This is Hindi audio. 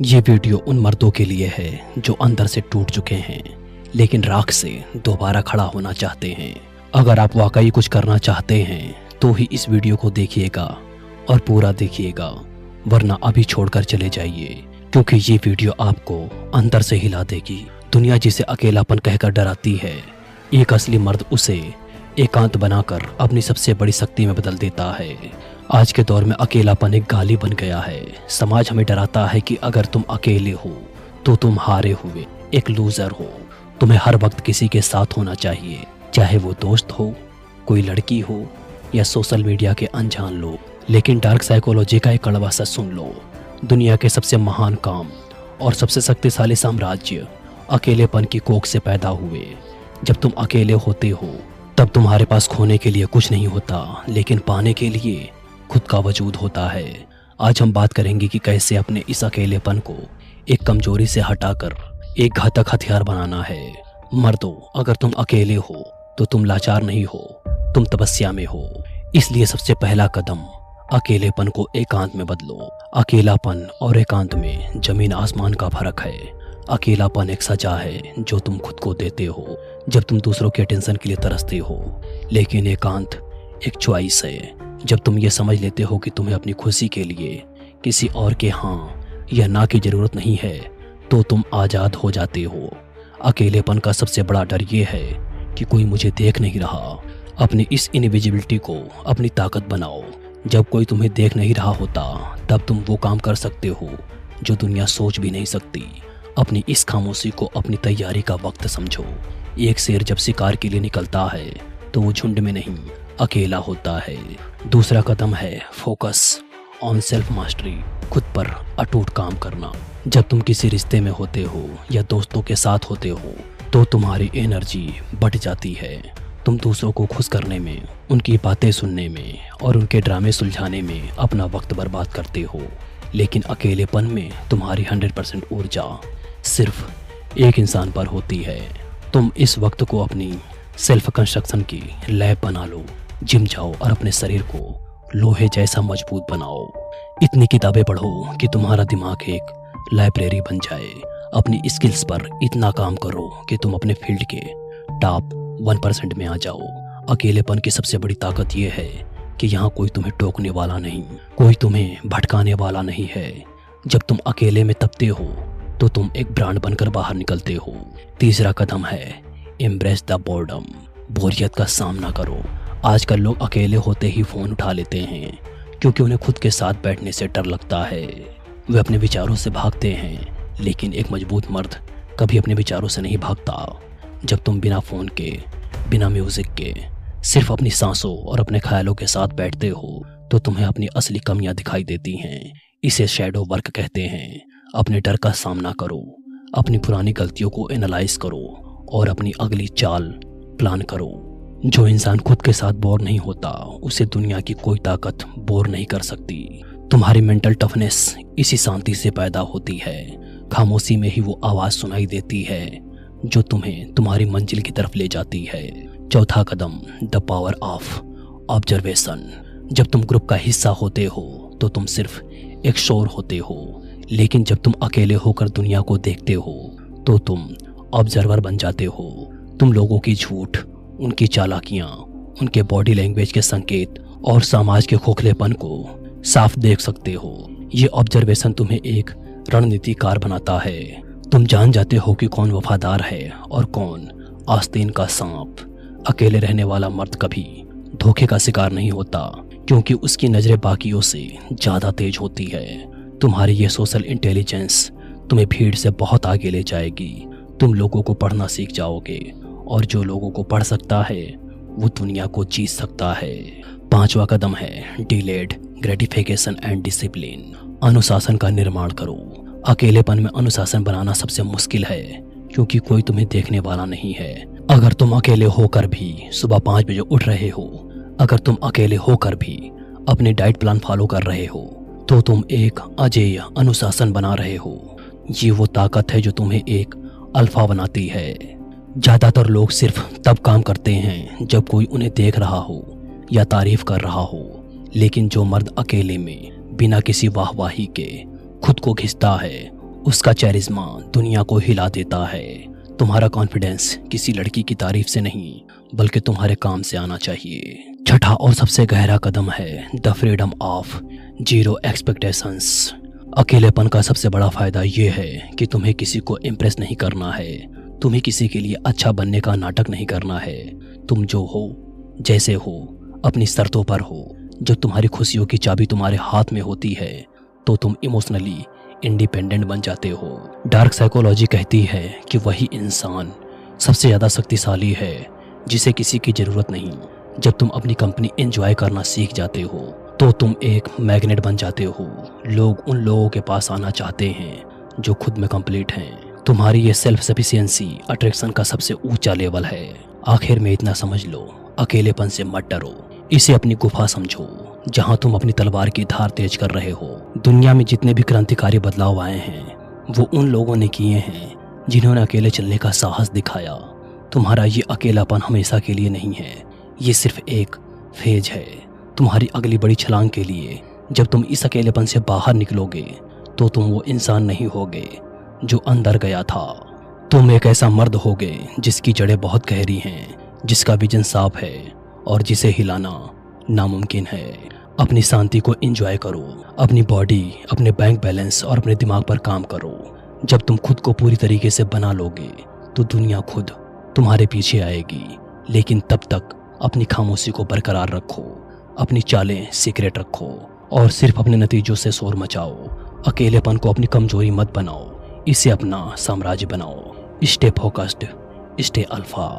ये वीडियो उन मर्दों के लिए है जो अंदर से टूट चुके हैं लेकिन राख से दोबारा खड़ा होना चाहते हैं। अगर आप वाकई कुछ करना चाहते हैं तो ही इस वीडियो को देखिएगा और पूरा देखिएगा, वरना अभी छोड़कर चले जाइए, क्योंकि ये वीडियो आपको अंदर से हिला देगी। दुनिया जिसे अकेलापन कहकर डराती है, एक असली मर्द उसे एकांत बनाकर अपनी सबसे बड़ी शक्ति में बदल देता है। आज के दौर में अकेलापन एक गाली बन गया है। समाज हमें डराता है कि अगर तुम अकेले हो तो तुम हारे हुए एक लूजर हो। तुम्हें हर वक्त किसी के साथ होना चाहिए, चाहे वो दोस्त हो, कोई लड़की हो या सोशल मीडिया के अनजान लोग। लेकिन डार्क साइकोलॉजी का एक कड़वा सच सुन लो, दुनिया के सबसे महान काम और सबसे शक्तिशाली साम्राज्य अकेलेपन की कोख से पैदा हुए। जब तुम अकेले होते हो तब तुम्हारे पास खोने के लिए कुछ नहीं होता, लेकिन पाने के लिए खुद का वजूद होता है। आज हम बात करेंगे कि कैसे अपने इस अकेलेपन को एक कमजोरी से हटाकर एक घातक हथियार बनाना है। मर्दों, अगर तुम अकेले हो तो तुम लाचार नहीं हो, तुम तपस्या में हो। इसलिए सबसे पहला कदम अकेलेपन को एकांत में बदलो। अकेलापन और एकांत में जमीन आसमान का फर्क है। अकेलापन एक सजा है जो तुम खुद को देते हो जब तुम दूसरों के अटेंशन के लिए तरसते हो, लेकिन एकांत एक चॉइस है जब तुम ये समझ लेते हो कि तुम्हें अपनी खुशी के लिए किसी और के हाँ या ना की जरूरत नहीं है, तो तुम आज़ाद हो जाते हो। अकेलेपन का सबसे बड़ा डर ये है कि कोई मुझे देख नहीं रहा। अपनी इस इनविजिबिलिटी को अपनी ताकत बनाओ। जब कोई तुम्हें देख नहीं रहा होता तब तुम वो काम कर सकते हो जो दुनिया सोच भी नहीं सकती। अपनी इस खामोशी को अपनी तैयारी का वक्त समझो। एक शेर जब शिकार के लिए निकलता है तो वो झुंड में नहीं, अकेला होता है। दूसरा कदम है फोकस ऑन सेल्फ मास्टरी, खुद पर अटूट काम करना। जब तुम किसी रिश्ते में होते हो या दोस्तों के साथ होते हो तो तुम्हारी एनर्जी बढ़ जाती है। तुम दूसरों को खुश करने में, उनकी बातें सुनने में और उनके ड्रामे सुलझाने में अपना वक्त बर्बाद करते हो। लेकिन अकेलेपन में तुम्हारी 100% ऊर्जा सिर्फ एक इंसान पर होती है। तुम इस वक्त को अपनी सेल्फ कंस्ट्रक्शन की लैब बना लो। जिम जाओ और अपने शरीर को लोहे जैसा मजबूत बनाओ। इतनी किताबें पढ़ो कि तुम्हारा दिमाग एक लाइब्रेरी बन जाए। अपनी स्किल्स पर इतना काम करो कि तुम अपने फील्ड के टॉप 1% में आ जाओ। अकेलेपन की सबसे बड़ी ताकत यह है कि यहाँ कोई तुम्हें टोकने वाला नहीं, कोई तुम्हें भटकाने वाला नहीं है। जब तुम अकेले में तपते हो तो तुम एक ब्रांड बनकर बाहर निकलते हो। तीसरा कदम है एम्ब्रेस द बोर्डम, बोरियत का सामना करो। आजकल लोग अकेले होते ही फोन उठा लेते हैं क्योंकि उन्हें खुद के साथ बैठने से डर लगता है। वे अपने विचारों से भागते हैं, लेकिन एक मजबूत मर्द कभी अपने विचारों से नहीं भागता। जब तुम बिना फोन के, बिना म्यूजिक के, सिर्फ अपनी सांसों और अपने ख्यालों के साथ बैठते हो तो तुम्हें अपनी असली कमियां दिखाई देती हैं। इसे शैडो वर्क कहते हैं। अपने डर का सामना करो, अपनी पुरानी गलतियों को एनालाइज करो और अपनी अगली चाल प्लान करो। जो इंसान खुद के साथ बोर नहीं होता उसे दुनिया की कोई ताकत बोर नहीं कर सकती। तुम्हारी मेंटल टफनेस इसी शांति से पैदा होती है। खामोशी में ही वो आवाज सुनाई देती है जो तुम्हें तुम्हारी मंजिल की तरफ ले जाती है। चौथा कदम द पावर ऑफ ऑब्जर्वेशन। जब तुम ग्रुप का हिस्सा होते हो तो तुम सिर्फ एक शोर होते हो, लेकिन जब तुम अकेले होकर दुनिया को देखते हो तो तुम ऑब्जर्वर बन जाते हो। तुम लोगों की झूठ, उनकी चालाकियां, उनके बॉडी लैंग्वेज के संकेत और समाज के खोखलेपन को साफ देख सकते हो। ये ऑब्जर्वेशन तुम्हें एक रणनीतिकार बनाता है। तुम जान जाते हो कि कौन वफादार है और कौन आस्तीन का सांप। अकेले रहने वाला मर्द कभी धोखे का शिकार नहीं होता क्योंकि उसकी नजरें बाकियों से ज्यादा तेज होती है। तुम्हारी ये सोशल इंटेलिजेंस तुम्हें भीड़ से बहुत आगे ले जाएगी। तुम लोगों को पढ़ना सीख जाओगे और जो लोगों को पढ़ सकता है वो दुनिया को जीत सकता है। पांचवा कदम है डिलेड ग्रेटिफिकेशन एंड डिसिप्लिन। अनुशासन का निर्माण करो। अकेलेपन में अनुशासन बनाना सबसे मुश्किल है क्योंकि कोई तुम्हें देखने वाला नहीं है। अगर तुम अकेले होकर भी सुबह 5 बजे उठ रहे हो, अगर तुम अकेले होकर भी अपनी डाइट प्लान फॉलो कर रहे हो तो तुम एक अजेय अनुशासन बना रहे हो। ये वो ताकत है जो तुम्हें एक अल्फा बनाती है। ज्यादातर लोग सिर्फ तब काम करते हैं जब कोई उन्हें देख रहा हो या तारीफ कर रहा हो, लेकिन जो मर्द अकेले में बिना किसी वाहवाही के खुद को घिसता है उसका चेरिज्मा दुनिया को हिला देता है। तुम्हारा कॉन्फिडेंस किसी लड़की की तारीफ से नहीं बल्कि तुम्हारे काम से आना चाहिए। छठा और सबसे गहरा कदम है the freedom of zero expectations. अकेलेपन का सबसे बड़ा फायदा ये है कि तुम्हें किसी को इम्प्रेस नहीं करना है, तुम्हें किसी के लिए अच्छा बनने का नाटक नहीं करना है। तुम जो हो, जैसे हो, अपनी शर्तों पर हो। जब तुम्हारी खुशियों की चाबी तुम्हारे हाथ में होती है तो तुम इमोशनली इंडिपेंडेंट बन जाते हो। डार्क साइकोलॉजी कहती है कि वही इंसान सबसे ज़्यादा शक्तिशाली है जिसे किसी की ज़रूरत नहीं। जब तुम अपनी कंपनी एंजॉय करना सीख जाते हो तो तुम एक मैग्नेट बन जाते हो। लोग उन लोगों के पास आना चाहते हैं जो खुद में कंप्लीट हैं। तुम्हारी ये सेल्फ सफिशिएंसी अट्रैक्शन का सबसे ऊंचा लेवल है। आखिर में इतना समझ लो, अकेलेपन से मत डरो, इसे अपनी गुफा समझो जहां तुम अपनी तलवार की धार तेज कर रहे हो। दुनिया में जितने भी क्रांतिकारी बदलाव आए हैं वो उन लोगों ने किए हैं जिन्होंने अकेले चलने का साहस दिखाया। तुम्हारा ये अकेलापन हमेशा के लिए नहीं है, ये सिर्फ एक फेज है तुम्हारी अगली बड़ी छलांग के लिए। जब तुम इस अकेलेपन से बाहर निकलोगे तो तुम वो इंसान नहीं होगे जो अंदर गया था। तुम एक ऐसा मर्द होगे जिसकी जड़ें बहुत गहरी हैं, जिसका विजन साफ है और जिसे हिलाना नामुमकिन है। अपनी शांति को एंजॉय करो, अपनी बॉडी, अपने बैंक बैलेंस और अपने दिमाग पर काम करो। जब तुम खुद को पूरी तरीके से बना लोगे तो दुनिया खुद तुम्हारे पीछे आएगी। लेकिन तब तक अपनी खामोशी को बरकरार रखो, अपनी चालें सीक्रेट रखो और सिर्फ अपने नतीजों से शोर मचाओ। अकेलेपन को अपनी कमजोरी मत बनाओ, इसे अपना साम्राज्य बनाओ। Stay focused, stay alpha.